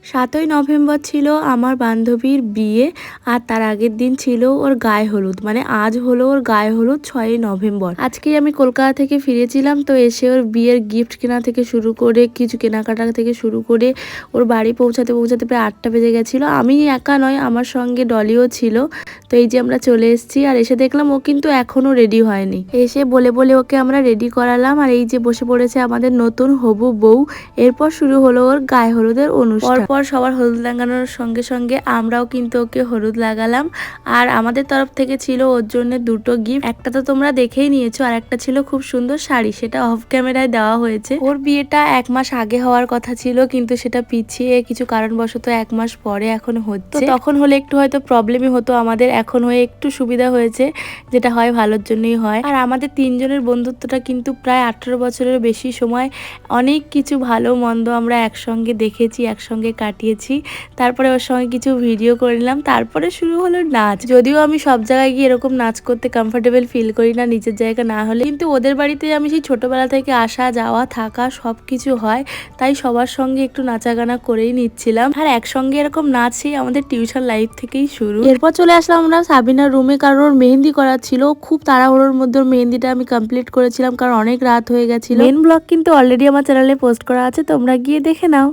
7ই November ছিল আমার বান্ধবীর বিয়ে আর তার আগের দিন ছিল ওর গায়ে হলুদ, মানে আজ হলো ওর গায়ে হলুদ 6ই নভেম্বর। আজকেই আমি কলকাতা থেকে ফিরেছিলাম, তো এসে ওর বিয়ের গিফট কেনা থেকে শুরু করে কিছু কেনাকাটা থেকে শুরু করে ওর বাড়ি পৌঁছাতে পৌঁছাতে প্রায় 8টা বেজে গেছিলো। আমি একা নয়, আমার সঙ্গে ডলিও ছিল। তো এই যে আমরা চলে এসেছি আর এসে দেখলাম ও কিন্তু এখনো রেডি হয়নি। এসে বলে বলে ওকে আমরা রেডি করালাম আর এই যে বসে পড়েছে আমাদের নতুন হবু বউ। এরপর শুরু হলো ওর গায়ে হলুদের অনুষ্ঠান। পর সবার হলুদ লাগানোর সঙ্গে সঙ্গে আমরাও কিন্তু ওকে হলুদ লাগালাম। আর আমাদের তরফ থেকে ছিল ওর জন্য দুটো গিফট। একটা তো তোমরা দেখেই নিয়েছো, আর একটা ছিল খুব সুন্দর শাড়ি, সেটা অফ ক্যামেরায় দেওয়া হয়েছে। ওর বিয়েটা 1 মাস আগে হওয়ার কথা ছিল, কিন্তু সেটা পিছিয়ে কিছু কারণবশত 1 মাস পরে এখন হচ্ছে। তখন হলে একটু হয়তো প্রবলেমই হতো আমাদের, এখন হয়ে একটু সুবিধা হয়েছে, যেটা হয় ভালোর জন্যই হয়। আর আমাদের তিনজনের বন্ধুত্বটা কিন্তু প্রায় 18 বছরের বেশি সময় অনেক কিছু ভালো মন্দ আমরা একসঙ্গে দেখেছি, একসঙ্গে কাটিয়েছি। তারপরে ওর সঙ্গে কিছু ভিডিও করে নিলাম, তারপরে শুরু হলো নাচ। যদিও আমি সব জায়গায় গিয়ে এরকম নাচ করতে কমফোর্টেবল ফিল করি না, নিজের জায়গা না হলে, কিন্তু ওদের বাড়িতে আমি সেই ছোটবেলা থেকে আসা যাওয়া থাকা সব কিছু হয়, তাই সবার সঙ্গে একটু নাচাগানা করেই নিচ্ছিলাম। আর একসঙ্গে এরকম নাচ সেই আমাদের টিউশন লাইফ থেকেই শুরু। এরপর চলে আসলাম আমরা সাবিনার রুমে, কারণ ওর মেহেন্দি করা ছিল। খুব তাড়াহুড়োর মধ্যে ওর মেহেন্দিটা আমি কমপ্লিট করেছিলাম, কারণ অনেক রাত হয়ে গেছিল। মেন ব্লগ কিন্তু অলরেডি আমার চ্যানেলে পোস্ট করা আছে, তোমরা গিয়ে দেখে নাও।